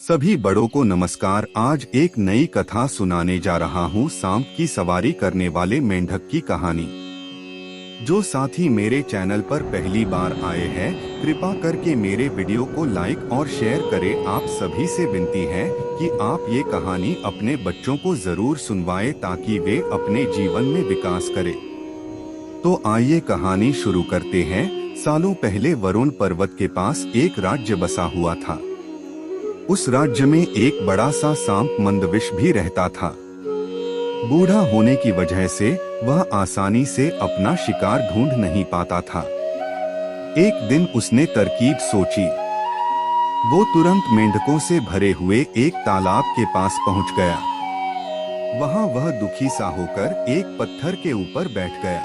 सभी बड़ों को नमस्कार। आज एक नई कथा सुनाने जा रहा हूँ, सांप की सवारी करने वाले मेंढक की कहानी। जो साथी मेरे चैनल पर पहली बार आए हैं, कृपा करके मेरे वीडियो को लाइक और शेयर करें। आप सभी से विनती है कि आप ये कहानी अपने बच्चों को जरूर सुनवाएं ताकि वे अपने जीवन में विकास करें। तो आइए कहानी शुरू करते हैं। सालों पहले वरुण पर्वत के पास एक राज्य बसा हुआ था। उस राज्य में एक बड़ा सा सांप मंदविष भी रहता था। बूढ़ा होने की वजह से वह आसानी से अपना शिकार ढूंढ नहीं पाता था। एक दिन उसने तरकीब सोची। वो तुरंत मेंढकों से भरे हुए एक तालाब के पास पहुंच गया। वहां वह दुखी सा होकर एक पत्थर के ऊपर बैठ गया।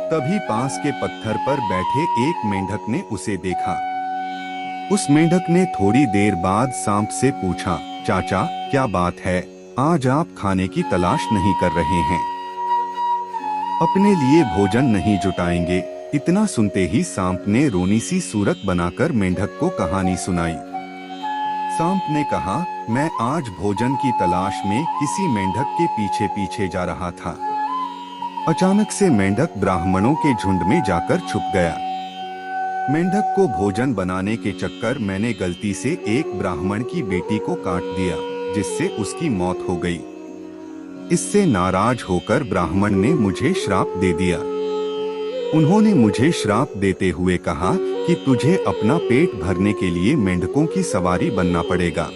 तभी पास के पत्थर पर बैठे एक मेंढक ने उसे देखा। उस मेंढक ने थोड़ी देर बाद सांप से पूछा, चाचा क्या बात है, आज आप खाने की तलाश नहीं कर रहे हैं? अपने लिए भोजन नहीं जुटाएंगे? इतना सुनते ही सांप ने रोनी सी सूरत बनाकर मेंढक को कहानी सुनाई। सांप ने कहा, मैं आज भोजन की तलाश में किसी मेंढक के पीछे पीछे जा रहा था। अचानक से मेंढक ब्राह्मणों के झुंड में जाकर छुप गया। मेंढक को भोजन बनाने के चक्कर मैंने गलती से एक ब्राह्मण की बेटी को काट दिया, जिससे उसकी मौत हो गई। इससे नाराज होकर ब्राह्मण ने मुझे श्राप दे दिया। उन्होंने मुझे श्राप देते हुए कहा कि तुझे अपना पेट भरने के लिए मेंढकों की सवारी बनना पड़ेगा।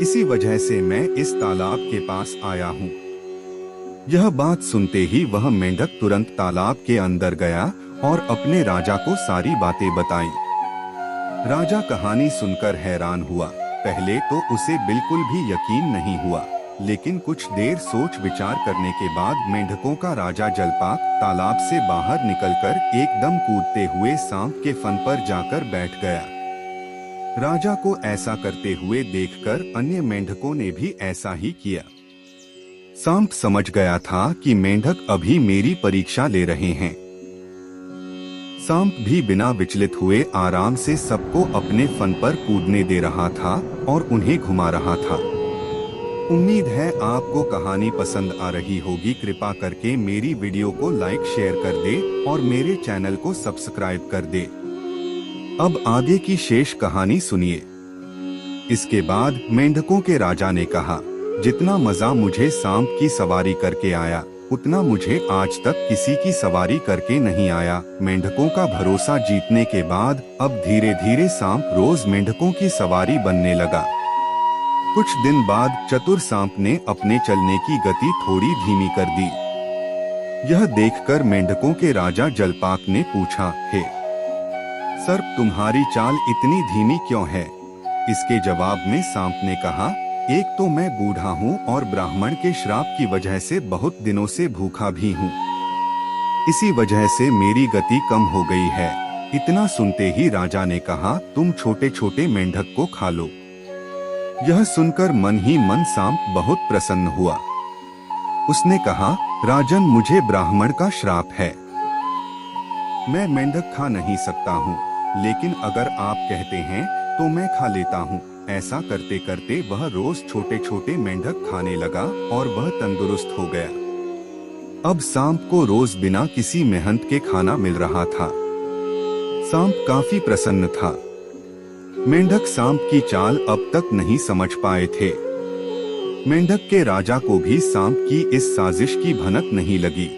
इसी वजह से मैं इस तालाब के पास आया हूँ। यह बात सुनते ही वह मेंढक तुरंत तालाब के अंदर गया और अपने राजा को सारी बातें बताई। राजा कहानी सुनकर हैरान हुआ। पहले तो उसे बिल्कुल भी यकीन नहीं हुआ, लेकिन कुछ देर सोच विचार करने के बाद मेंढकों का राजा जलपाक तालाब से बाहर निकलकर एकदम कूदते हुए सांप के फन पर जाकर बैठ गया। राजा को ऐसा करते हुए देखकर अन्य मेंढकों ने भी ऐसा ही किया। सांप समझ गया था कि मेंढक अभी मेरी परीक्षा ले रहे हैं। सांप भी बिना विचलित हुए आराम से सबको अपने फन पर कूदने दे रहा था और उन्हें घुमा रहा था। उम्मीद है आपको कहानी पसंद आ रही होगी। कृपा करके मेरी वीडियो को लाइक शेयर कर दे और मेरे चैनल को सब्सक्राइब कर दे। अब आगे की शेष कहानी सुनिए। इसके बाद मेंढकों के राजा ने कहा, जितना मजा मुझे सांप की सवारी करके आया, उतना मुझे आज तक किसी की सवारी करके नहीं आया। मेंढकों का भरोसा जीतने के बाद अब धीरे धीरे सांप रोज मेंढकों की सवारी बनने लगा। कुछ दिन बाद चतुर सांप ने अपने चलने की गति थोड़ी धीमी कर दी। यह देखकर मेंढकों के राजा जलपाक ने पूछा, हे सर्प, तुम्हारी चाल इतनी धीमी क्यों है? इसके जवाब में सांप ने कहा, एक तो मैं बूढ़ा हूँ और ब्राह्मण के श्राप की वजह से बहुत दिनों से भूखा भी हूँ। इसी वजह से मेरी गति कम हो गई है। इतना सुनते ही राजा ने कहा, तुम छोटे छोटे मेंढक को खा लो। यह सुनकर मन ही मन सांप बहुत प्रसन्न हुआ। उसने कहा, राजन, मुझे ब्राह्मण का श्राप है, मैं मेंढक खा नहीं सकता हूँ, लेकिन अगर आप कहते हैं तो मैं खा लेता हूँ। ऐसा करते करते वह रोज छोटे छोटे मेंढक खाने लगा और वह तंदुरुस्त हो गया। अब सांप को रोज बिना किसी मेहनत के खाना मिल रहा था। सांप काफी प्रसन्न था। मेंढक सांप की चाल अब तक नहीं समझ पाए थे। मेंढक के राजा को भी सांप की इस साजिश की भनक नहीं लगी।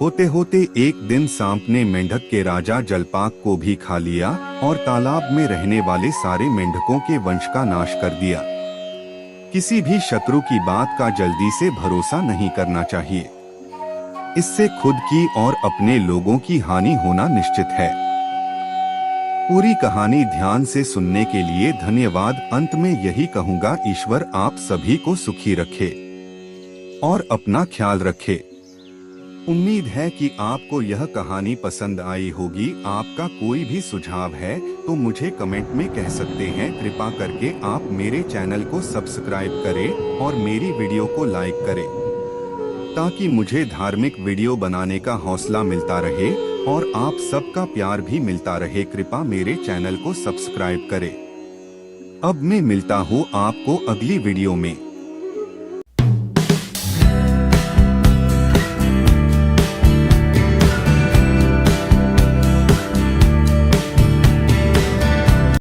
होते होते एक दिन सांप ने मेंढक के राजा जलपाक को भी खा लिया और तालाब में रहने वाले सारे मेंढकों के वंश का नाश कर दिया। किसी भी शत्रु की बात का जल्दी से भरोसा नहीं करना चाहिए। इससे खुद की और अपने लोगों की हानि होना निश्चित है। पूरी कहानी ध्यान से सुनने के लिए धन्यवाद। अंत में यही कहूँगा, ईश्वर आप सभी को सुखी रखे और अपना ख्याल रखे। उम्मीद है कि आपको यह कहानी पसंद आई होगी। आपका कोई भी सुझाव है तो मुझे कमेंट में कह सकते हैं। कृपा करके आप मेरे चैनल को सब्सक्राइब करें और मेरी वीडियो को लाइक करें, ताकि मुझे धार्मिक वीडियो बनाने का हौसला मिलता रहे और आप सबका प्यार भी मिलता रहे। कृपा मेरे चैनल को सब्सक्राइब करें। अब मैं मिलता हूँ आपको अगली वीडियो में।